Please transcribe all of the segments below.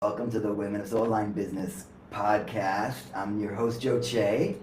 Welcome to the Women of Soul Line Business podcast. I'm your host, Joe Che,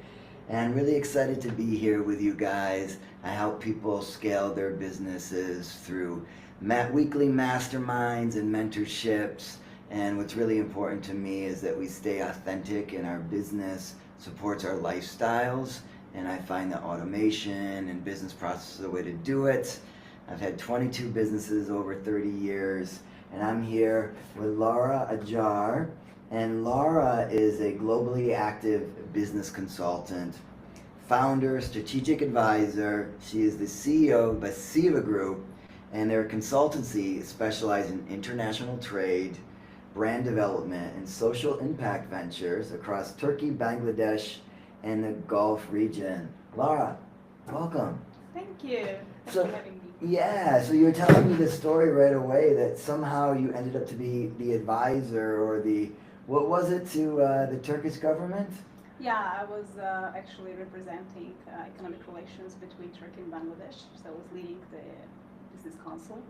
and I'm really excited to be here with you guys. I help people scale their businesses through weekly masterminds and mentorships. And what's really important to me is that we stay authentic in our business, supports our lifestyles, and I find that automation and business process is the way to do it. I've had 22 businesses over 30 years. And I'm here with Laura Ajar. And Laura is a globally active business consultant, founder, strategic advisor. She is the CEO of Basiva Group, and their consultancy specializes in international trade, brand development, and social impact ventures across Turkey, Bangladesh, and the Gulf region. Laura, welcome. Thank you. Thanks So- for having me. Yeah, so you were telling me the story right away that somehow you ended up to be the advisor or what was it to the Turkish government? Yeah, I was actually representing economic relations between Turkey and Bangladesh. So I was leading the business council.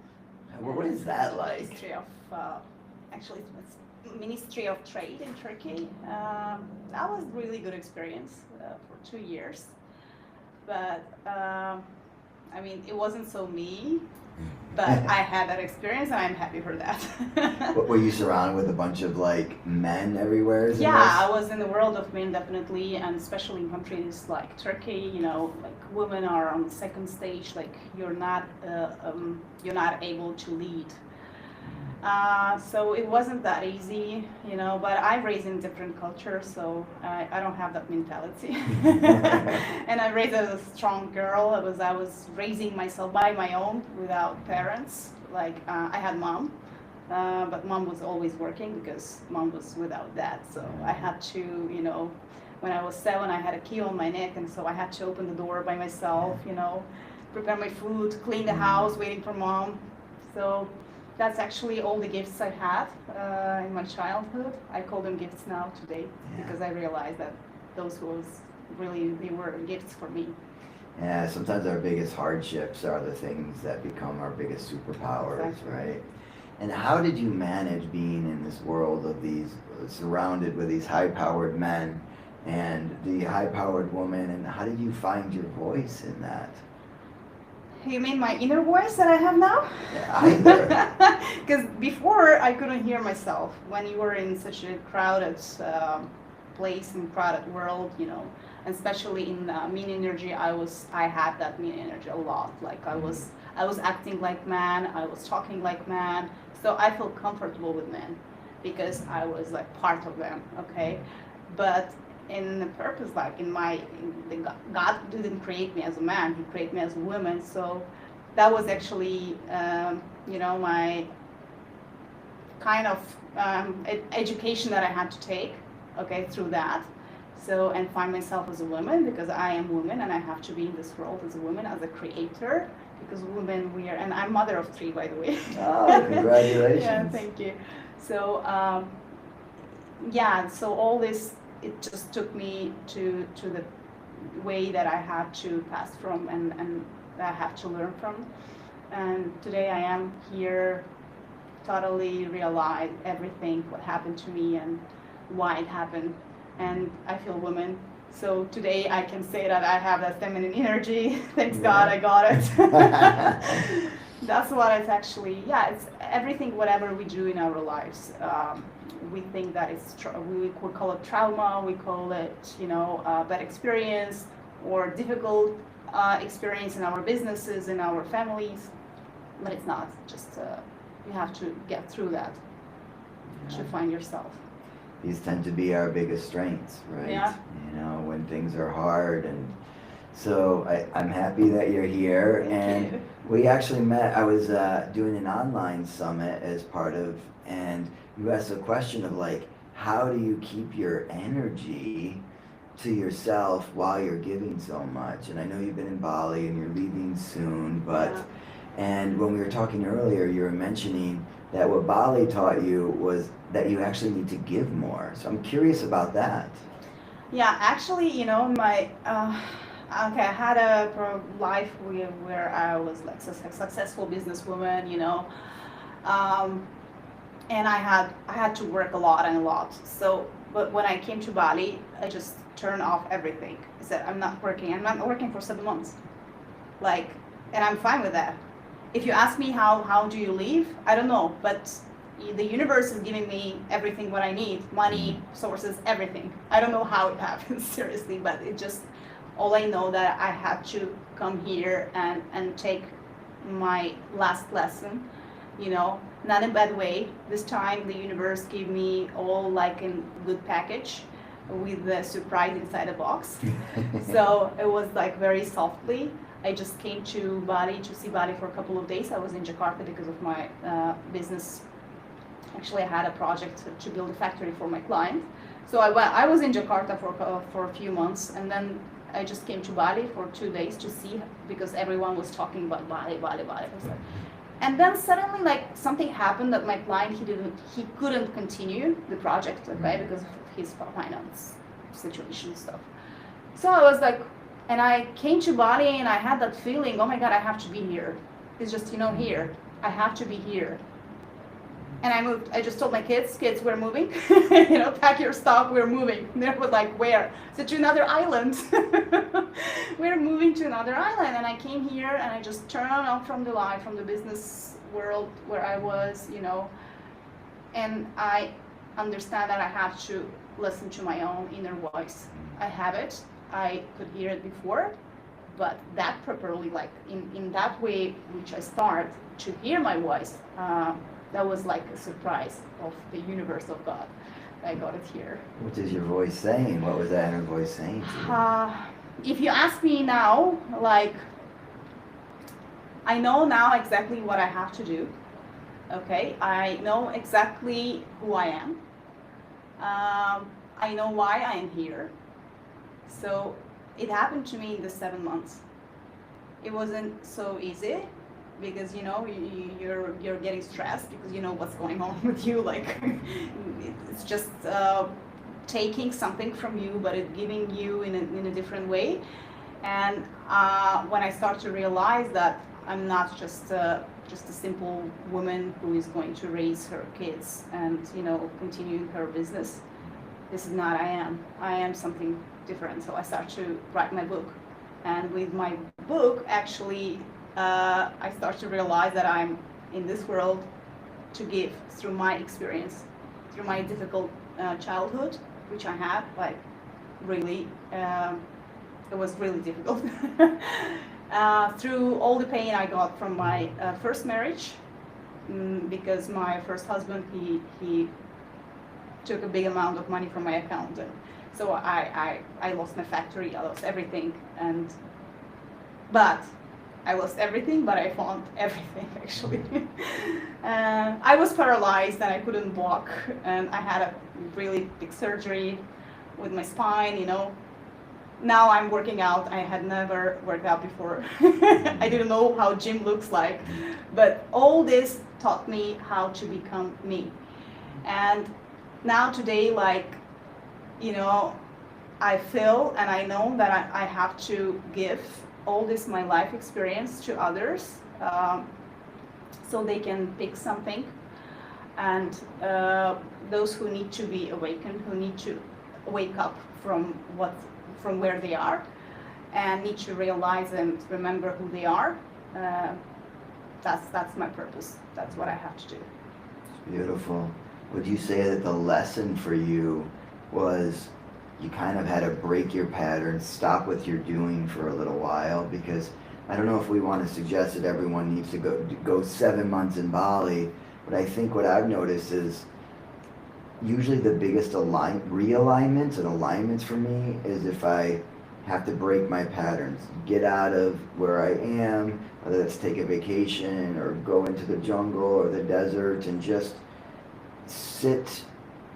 What is that like? Ministry of, actually it was Ministry of Trade in Turkey. That was really good experience for 2 years. But I mean, it wasn't so me, but I had that experience and I'm happy for that. Were you surrounded with a bunch of men everywhere? Yeah, I was in the world of men definitely, and especially in countries like Turkey. Like women are on the second stage. Like you're not able to lead. So it wasn't that easy, but I raised in different cultures, so I don't have that mentality. And I raised as a strong girl. I was raising myself by my own without parents. Like I had mom, but mom was always working because mom was without dad. So I had to, when I was 7, I had a key on my neck, and so I had to open the door by myself, prepare my food, clean the house, waiting for mom. So that's actually all the gifts I had in my childhood. I call them gifts now today because I realized that they were gifts for me. Yeah, sometimes our biggest hardships are the things that become our biggest superpowers, Exactly. right? And how did you manage being in this world of surrounded with these high-powered men and the high-powered woman, and how did you find your voice in that? You mean my inner voice that I have now? Either. Because before I couldn't hear myself. When you were in such a crowded place in crowded world, and especially in mean energy, I had that mean energy a lot. Like I was acting like man, I was talking like man, so I felt comfortable with men because I was like part of them. Okay, but in the purpose, God didn't create me as a man, he created me as a woman. So that was actually my kind of education that I had to take, okay, through that. So, and find myself as a woman because I am woman and I have to be in this world as a woman, as a creator, because women and I'm mother of 3, by the way. Oh, congratulations. Yeah, thank you. So so all this, it just took me to the way that I had to pass from and I have to learn from. And today I am here, totally realize everything, what happened to me and why it happened. And I feel woman. So today I can say that I have that feminine energy. Thanks God I got it. That's what it's actually, it's everything, whatever we do in our lives. We think that we call it trauma, we call it, bad experience or difficult experience in our businesses, in our families, but it's not. Just you have to get through that to find yourself. These tend to be our biggest strengths, right? Yeah. When things are hard. And so I'm happy that you're here. Thank you. We actually met. I was doing an online summit as part of, and you asked a question of how do you keep your energy to yourself while you're giving so much? And I know you've been in Bali and you're leaving soon, and when we were talking earlier, you were mentioning that what Bali taught you was that you actually need to give more. So I'm curious about that. Yeah, actually, my I had a life where I was like a successful businesswoman, and I had to work a lot and a lot. So, but when I came to Bali, I just turned off everything. I said, I'm not working. I'm not working for 7 months. Like, and I'm fine with that. If you ask me how do you live, I don't know, but the universe is giving me everything what I need, money, sources, everything. I don't know how it happens, seriously, but it just, all I know that I had to come here and take my last lesson, not in a bad way. This time the universe gave me all like in good package with the surprise inside the box. So it was like very softly. I just came to Bali to see Bali for a couple of days. I was in Jakarta because of my business. Actually, I had a project to build a factory for my client. So I was in Jakarta for a few months, and then I just came to Bali for 2 days to see, because everyone was talking about Bali. And then suddenly, like, something happened that my client, he couldn't continue the project, okay, because of his finance situation and stuff. So I was like, and I came to Bali and I had that feeling, oh my God, I have to be here. It's just, here. I have to be here. And I moved. I just told my kids, we're moving. Pack your stuff, we're moving. And they were like, where? I said, to another island. We're moving to another island. And I came here and I just turned off from the life, from the business world where I was, and I understand that I have to listen to my own inner voice. I have it. I could hear it before, but that properly, like in that way, which I start to hear my voice, that was like a surprise of the universe, of God. I got it here. What is your voice saying? What was that inner voice saying to you? If you ask me now, like, I know now exactly what I have to do. Okay, I know exactly who I am. I know why I am here. So it happened to me in the 7 months. It wasn't so easy, because you're getting stressed because you know what's going on with you. Like, it's just taking something from you, but it giving you in a different way. And when I start to realize that I'm not just a simple woman who is going to raise her kids and continue her business, this is not I am something different. So I start to write my book, and with my book, actually, I start to realize that I'm in this world to give through my experience, through my difficult childhood, which I had, like, really, it was really difficult. Through all the pain I got from my first marriage, because my first husband, he took a big amount of money from my account, and so I lost my factory, I lost everything, but I lost everything, but I found everything, actually. I was paralyzed and I couldn't walk, and I had a really big surgery with my spine, Now I'm working out. I had never worked out before. I didn't know how gym looks like, but all this taught me how to become me. And now today, like, I feel and I know that I have to give all this, my life experience, to others, so they can pick something. And those who need to be awakened, who need to wake up from where they are, and need to realize and remember who they are. That's my purpose. That's what I have to do. It's beautiful. Would you say that the lesson for you was you kind of had to break your pattern, stop what you're doing for a little while? Because I don't know if we want to suggest that everyone needs to go 7 months in Bali, but I think what I've noticed is usually the biggest realignments and alignments for me is if I have to break my patterns, get out of where I am, whether that's take a vacation or go into the jungle or the desert, and just sit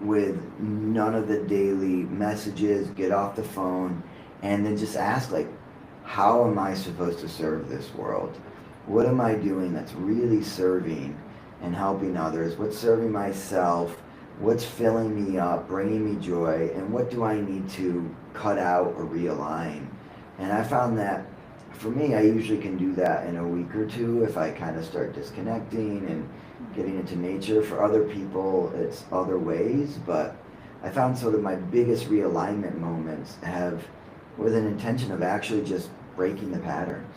with none of the daily messages, get off the phone, and then just ask, like, how am I supposed to serve this world? What am I doing that's really serving and helping others? What's serving myself? What's filling me up, bringing me joy, and what do I need to cut out or realign? And I found that for me, I usually can do that in a week or two if I kind of start disconnecting and getting into nature. For other people, it's other ways, but I found sort of my biggest realignment moments have with an intention of actually just breaking the patterns.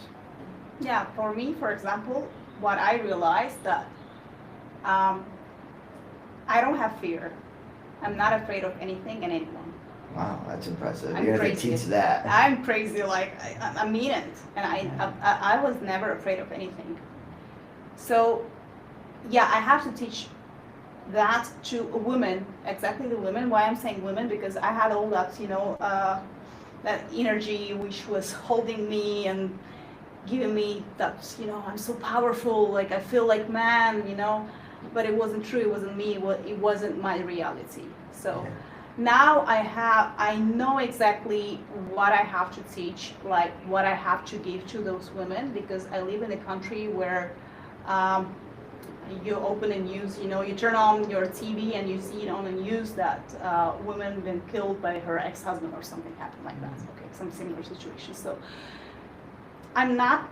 Yeah, for me, for example, what I realized that um, I don't have fear. I'm not afraid of anything and anyone. Wow, that's impressive. I'm You're gonna have to crazy. teach that. I'm crazy, like I mean it, and I was never afraid of anything. So, yeah, I have to teach that to women, exactly the women. Why I'm saying women, because I had all that, that energy which was holding me and giving me that, I'm so powerful, like I feel like man, but it wasn't true, it wasn't me, it wasn't my reality. So now I know exactly what I have to teach, like what I have to give to those women, because I live in a country where you open and use, you turn on your TV and you see it on the news that women been killed by her ex-husband or something happened like that. Okay, some similar situation. So I'm not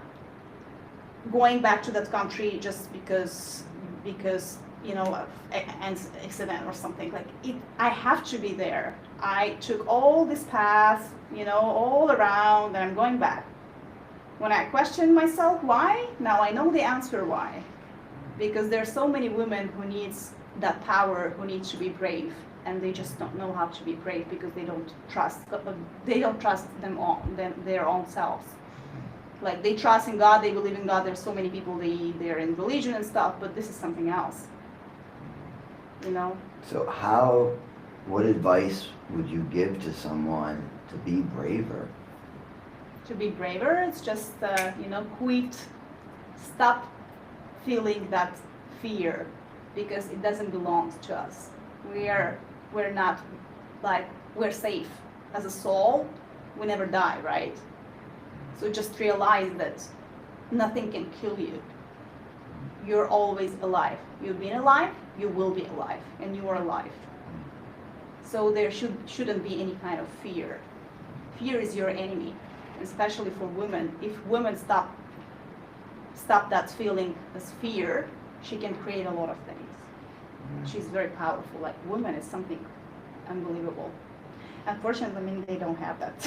going back to that country just because of an accident or something. Like I have to be there. I took all this path, all around, and I'm going back. When I question myself why, now I know the answer why. Because there's so many women who needs that power, who needs to be brave, and they just don't know how to be brave because they don't trust their own selves. Like they trust in God, they believe in God. There's so many people they're in religion and stuff, but this is something else. So what advice would you give to someone to be braver? To be braver, it's just quit, stop feeling that fear, because it doesn't belong to us. We're not, like, we're safe as a soul. We never die, right? So just realize that nothing can kill you. You're always alive. You've been alive, you will be alive, and you are alive. So there shouldn't be any kind of fear. Fear is your enemy, especially for women. If women stop that feeling as fear, she can create a lot of things. She's very powerful. Like women is something unbelievable. Unfortunately, they don't have that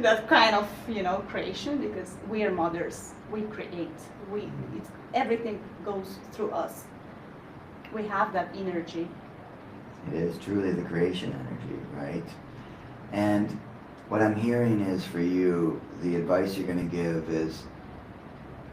that kind of creation, because we are mothers. We create. Everything goes through us. We have that energy. It is truly the creation energy, right? And what I'm hearing is, for you, the advice you're going to give is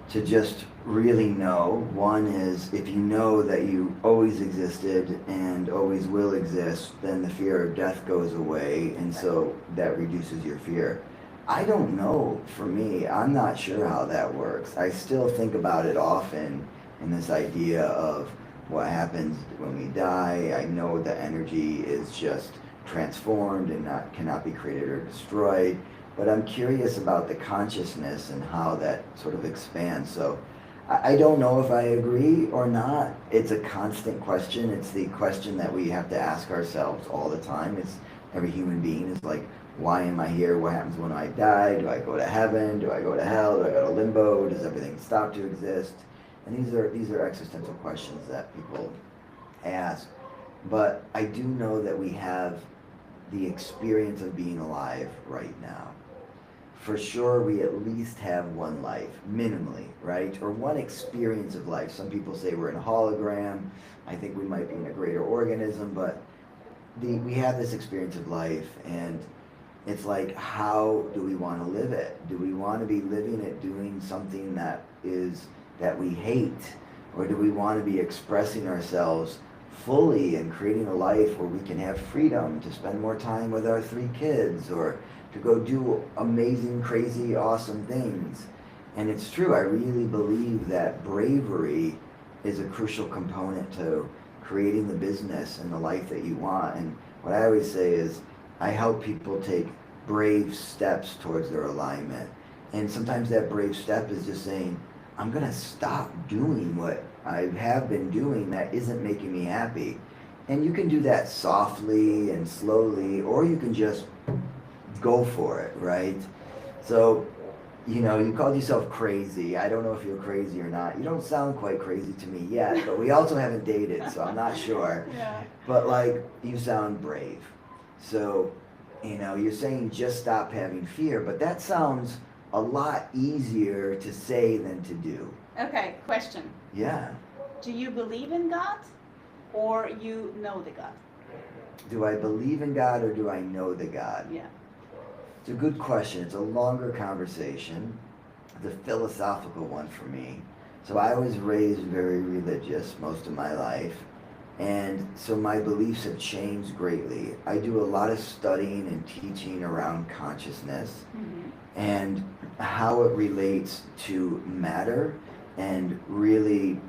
to just really know. One is, if you know that you always existed and always will exist, then the fear of death goes away, and so that reduces your fear. I don't know, for me, I'm not sure how that works. I still think about it often in this idea of what happens when we die. I know that energy is just transformed and cannot be created or destroyed. But I'm curious about the consciousness and how that sort of expands. So I don't know if I agree or not. It's a constant question. It's the question that we have to ask ourselves all the time. It's every human being is like, why am I here? What happens when I die? Do I go to heaven? Do I go to hell? Do I go to limbo? Does everything stop to exist? And these are existential questions that people ask. But I do know that we have the experience of being alive right now. For sure, we at least have one life, minimally, right? Or one experience of life. Some people say we're in a hologram. I think we might be in a greater organism, but we have this experience of life, and it's like, how do we want to live it? Do we want to be living it doing something that we hate? Or do we want to be expressing ourselves fully and creating a life where we can have freedom to spend more time with our 3 kids, or to go do amazing, crazy, awesome things? And it's true, I really believe that bravery is a crucial component to creating the business and the life that you want. And what I always say is, I help people take brave steps towards their alignment. And sometimes that brave step is just saying, I'm going to stop doing what I have been doing that isn't making me happy. And you can do that softly and slowly, or you can just go for it, right? So you know, you called yourself crazy. I don't know if you're crazy or not. You don't sound quite crazy to me yet, but we also haven't dated, so I'm not sure. Yeah. But like, you sound brave. So, you know, you're saying just stop having fear, but that sounds a lot easier to say than to do. Okay, question. Yeah. Do you believe in God or you know the God? Do I believe in God or do I know the God? Yeah. It's a good question. It's a longer conversation. It's a philosophical one for me. So I was raised very religious most of my life. And so my beliefs have changed greatly. I do a lot of studying and teaching around consciousness Mm-hmm. and how it relates to matter and really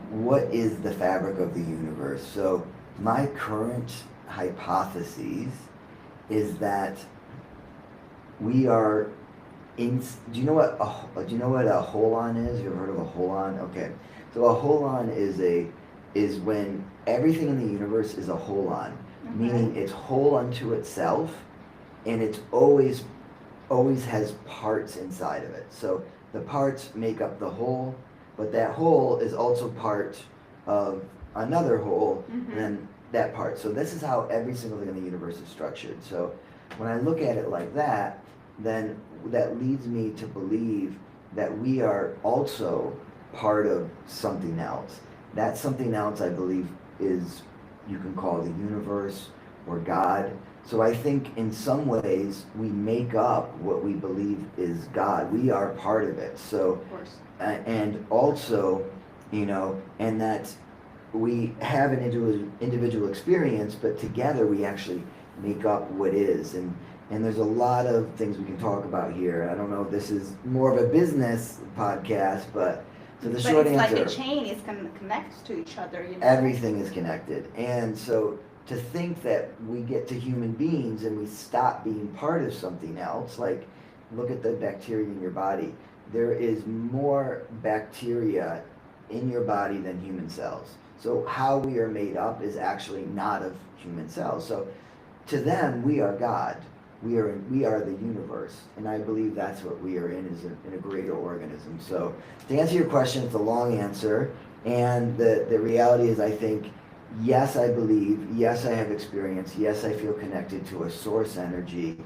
what is the fabric of the universe. So my current hypothesis is that we are in. Do you know what a holon is? Have you ever heard of a holon? Okay, so a holon is when everything in the universe is a holon, Okay. meaning it's whole unto itself, and it's always has parts inside of it. So the parts make up the whole, but that whole is also part of another whole, Mhm. and then that part. So this is how every single thing in the universe is structured. So when I look at it like that, then that leads me to believe that we are also part of something else. That something else, I believe, is, you can call the universe or God. So I think in some ways we make up what we believe is God. We are part of it. So, Of course. and also, you know, and that we have an individual experience, but together we actually make up what is. And there's a lot of things we can talk about here. I don't know if this is more of a business podcast, but so the short it's answer. Like a chain is connected to each other, you know? Everything is connected. And so to think that we get to human beings and we stop being part of something else, like look at the bacteria in your body. There is more bacteria in your body than human cells. So how we are made up is actually not of human cells. So to them, we are God. We are the universe, and I believe that's what we are in, is in a greater organism. So to answer your question, it's a long answer, and the reality is, I think, yes, I believe, yes, I have experience, yes, I feel connected to a source energy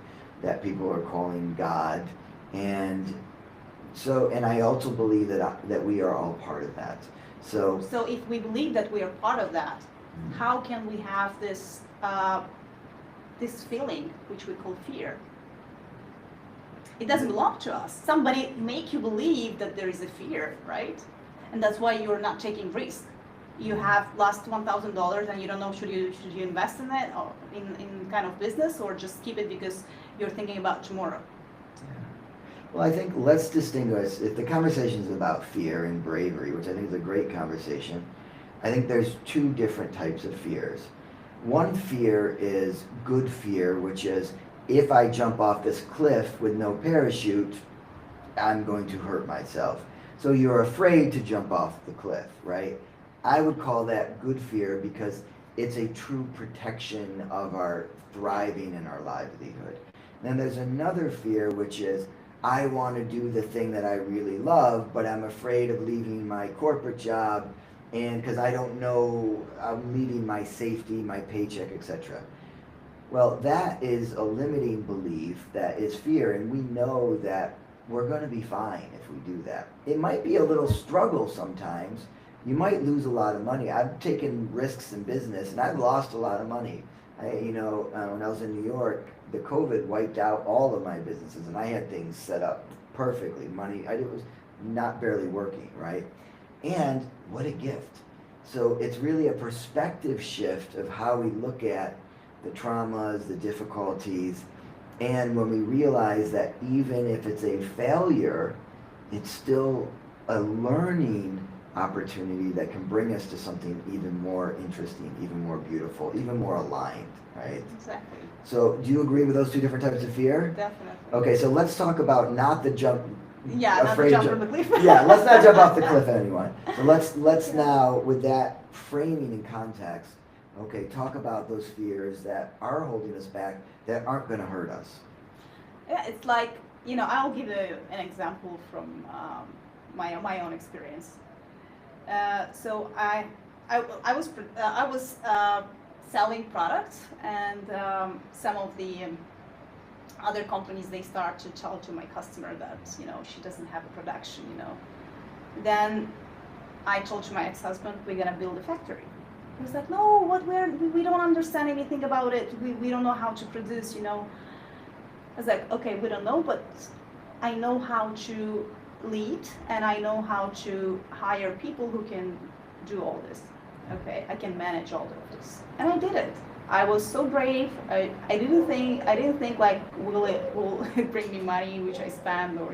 that people are calling God, and so, and I also believe that we are all part of that. So if we believe that we are part of that, how can we have this this feeling which we call fear? It doesn't belong to us. Somebody make you believe that there is a fear, right? And that's why you're not taking risk. You have lost $1,000 and you don't know should you invest in it or in kind of business, or just keep it because you're thinking about tomorrow. Well, I think let's distinguish, if the conversation is about fear and bravery, which I think is a great conversation, I think there's two different types of fears. One fear is good fear, which is, if I jump off this cliff with no parachute, I'm going to hurt myself. So you're afraid to jump off the cliff, right? I would call that good fear because it's a true protection of our thriving and our livelihood. Then there's another fear, which is, I want to do the thing that I really love, but I'm afraid of leaving my corporate job, and because I don't know, I'm leaving my safety, my paycheck, etc. Well, that is a limiting belief, that is fear, and we know that we're going to be fine if we do that. It might be a little struggle sometimes. You might lose a lot of money. I've taken risks in business, and I've lost a lot of money. When I was in New York, the COVID wiped out all of my businesses, and I had things set up perfectly. It was not barely working, right? And what a gift. So it's really a perspective shift of how we look at the traumas, the difficulties, and when we realize that even if it's a failure, it's still a learning opportunity that can bring us to something even more interesting, even more beautiful, even more aligned, right? Exactly. So do you agree with those two different types of fear? Definitely. Okay, so let's talk about not the jump. Yeah, not the jump from the cliff. Yeah, let's not jump off the cliff, anyone. So let's now, with that framing in context, okay, talk about those fears that are holding us back, that aren't going to hurt us. Yeah, it's like I'll give an example from my own experience. So I was selling products, and some of the other companies, they start to tell to my customer that she doesn't have a production. Then I told to my ex-husband, we're gonna build a factory. He was like, no, we don't understand anything about it. We don't know how to produce. I was like, okay, we don't know, but I know how to lead, and I know how to hire people who can do all this. Okay, I can manage all of this, and I did it. I was so brave. I didn't think like, will it bring me money which I spend, or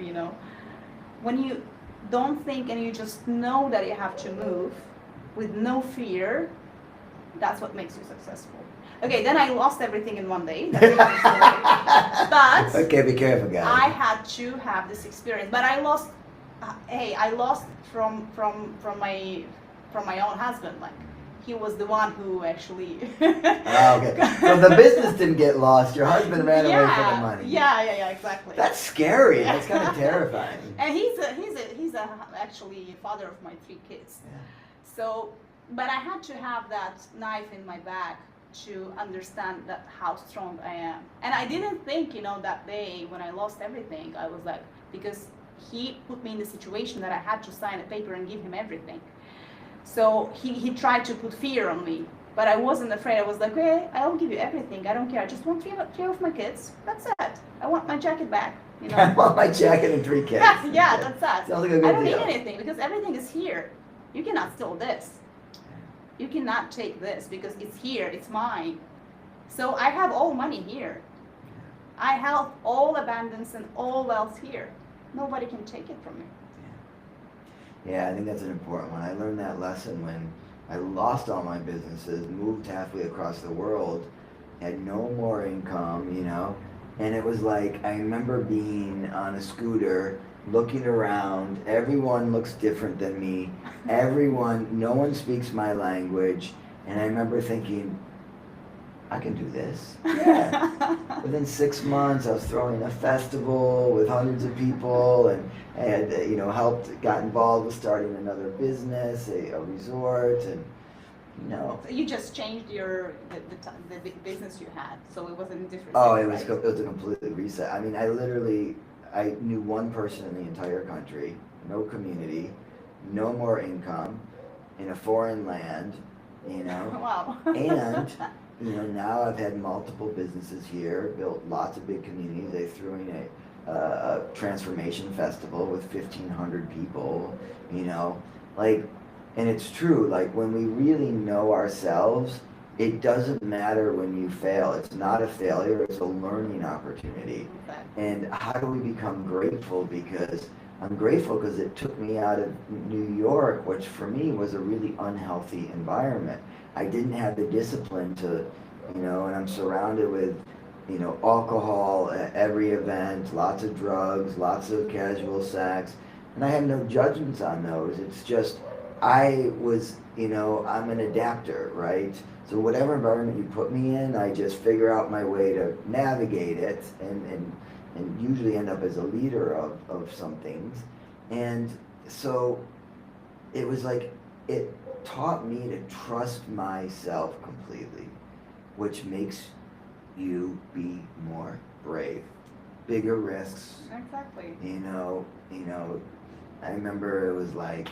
when you don't think and you just know that you have to move with no fear, that's what makes you successful. Okay, then I lost everything in one day. That's another story. But Okay, be careful, guys. I had to have this experience. But I lost. I lost from my own husband. Like, he was the one who actually. Oh, okay. So the business didn't get lost. Your husband ran away from the money. Yeah, exactly. That's scary. That's kind of terrifying. And he's actually father of my 3 kids. Yeah. So, but I had to have that knife in my back to understand that how strong I am. And I didn't think, that day when I lost everything, I was like, because he put me in the situation that I had to sign a paper and give him everything. So he tried to put fear on me, but I wasn't afraid. I was like, okay, I'll give you everything. I don't care. I just want three of my kids. That's it. I want my jacket back. I want my jacket and 3 kids. Yeah, that's that. Sounds like a good I don't deal. need anything because everything is here. You cannot steal this. You cannot take this because it's here. It's mine. So I have all money here. I have all abundance and all wealth here. Nobody can take it from me. Yeah, I think that's an important one. I learned that lesson when I lost all my businesses, moved halfway across the world, had no more income, and it was like, I remember being on a scooter, looking around, everyone looks different than me, no one speaks my language, and I remember thinking, I can do this. Yeah. Within 6 months, I was throwing a festival with hundreds of people, and I had, got involved with starting another business, a resort, and So you just changed the business you had, so it wasn't different. Oh, it right? was a completely reset. I mean, I knew one person in the entire country, no community, no more income, in a foreign land, Wow. and now I've had multiple businesses here, built lots of big communities. They threw in a transformation festival with 1,500 people, and it's true, like, when we really know ourselves, it doesn't matter when you fail. It's not a failure, it's a learning opportunity. Exactly. And how do we become grateful? Because I'm grateful because it took me out of New York, which for me was a really unhealthy environment. I didn't have the discipline to, and I'm surrounded with, alcohol at every event, lots of drugs, lots of casual sex, and I have no judgments on those. It's just, I'm an adapter, right? So whatever environment you put me in, I just figure out my way to navigate it and usually end up as a leader of some things. And so it was like, it taught me to trust myself completely, which makes you be more brave. Bigger risks. Exactly. I remember it was like,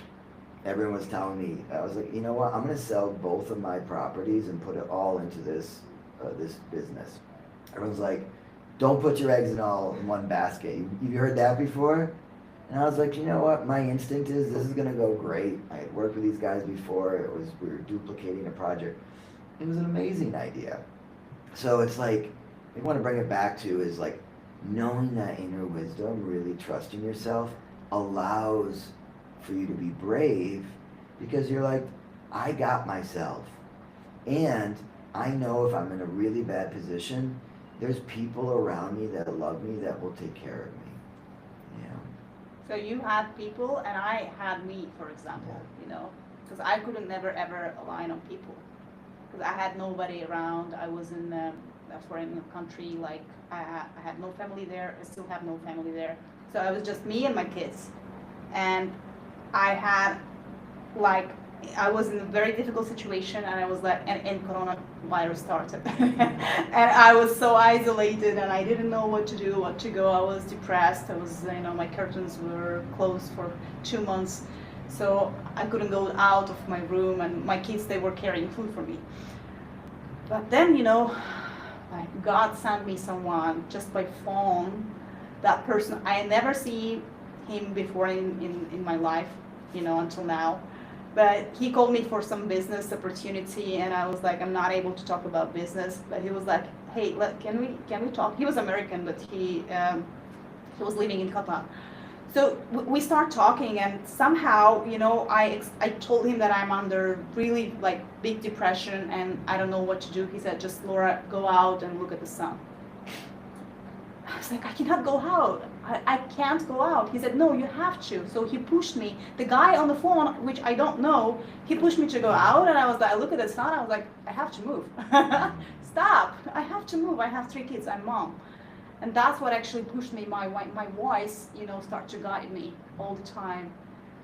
everyone was telling me, I was like, you know what, I'm going to sell both of my properties and put it all into this business. Everyone's like, don't put your eggs in one basket. You heard that before? And I was like, you know what, my instinct is this is going to go great. I had worked with these guys before. We were duplicating a project. It was an amazing idea. So it's like, I want to bring it back to is like, knowing that inner wisdom, really trusting yourself, allows for you to be brave, because you're like, I got myself, and I know if I'm in a really bad position, there's people around me that love me that will take care of me. So you had people, and I had me, for example, because I couldn't never ever align on people, I had nobody around. I was in a foreign country. Like I had no family there. I still have no family there. So I was just me and my kids, and I had like I was in a very difficult situation, and I was like, and coronavirus started, and I was so isolated, and I didn't know what to do, what to go. I was depressed. I was, my curtains were closed for 2 months, so I couldn't go out of my room, and my kids, they were carrying food for me. But then, like God sent me someone just by phone. That person, I never see him before in my life, until now. But he called me for some business opportunity, and I was like, I'm not able to talk about business. But he was like, hey, can we talk? He was American, but he was living in Qatar. So we start talking, and somehow, I told him that I'm under really like big depression, and I don't know what to do. He said, just Laura, go out and look at the sun. I was like, I cannot go out. I can't go out. He said, no, you have to. So he pushed me. The guy on the phone, which I don't know, he pushed me to go out, and I was like, I look at the sun, I was like, I have to move. Stop. I have to move. I have 3 kids. I'm mom. And that's what actually pushed me, my voice, start to guide me all the time.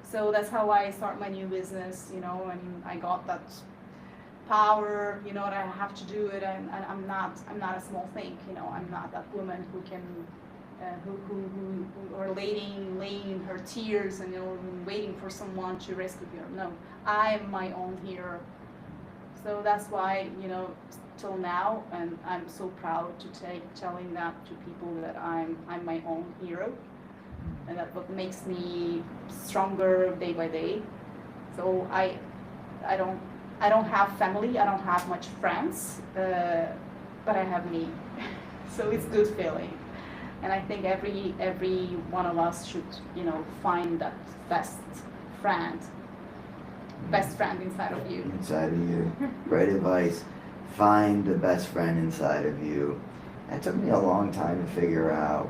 So that's how I start my new business, and I got that power, that I have to do it, and I'm not a small thing, I'm not that woman who can, who are laying her tears and waiting for someone to rescue her. No, I'm my own hero. So that's why, till now, and I'm so proud to telling that to people that I'm my own hero, and that's what makes me stronger day by day. So I don't have family, I don't have much friends, but I have me. So it's good feeling. And I think every one of us should, find that best friend inside of you. Inside of you. Great advice. Find the best friend inside of you. That took me a long time to figure out.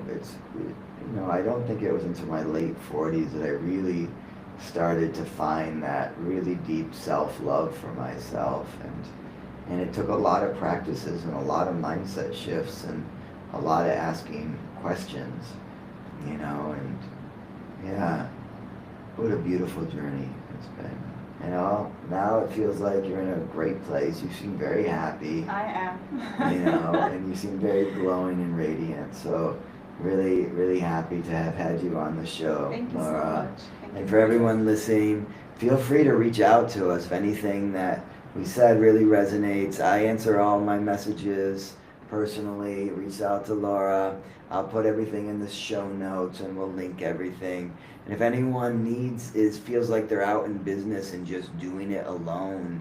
I don't think it was until my late 40s that I really started to find that really deep self-love for myself, and it took a lot of practices and a lot of mindset shifts and a lot of asking questions, and yeah, what a beautiful journey it's been. Now it feels like you're in a great place. You seem very happy. I am. And you seem very glowing and radiant. So really, really happy to have had you on the show, Thank you Laura. so much. And for everyone listening, feel free to reach out to us if anything that we said really resonates. I answer all my messages personally. Reach out to Laura. I'll put everything in the show notes, and we'll link everything. And if anyone feels like they're out in business and just doing it alone,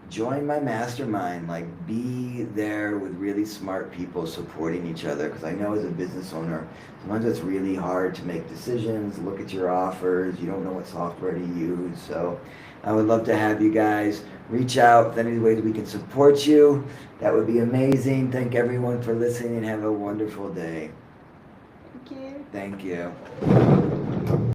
join my mastermind. Like, be there with really smart people supporting each other, because I know as a business owner, sometimes it's really hard to make decisions, look at your offers, you don't know what software to use. So I would love to have you guys reach out if any ways we can support you. That would be amazing. Thank everyone for listening, and have a wonderful day. Thank you. Thank you.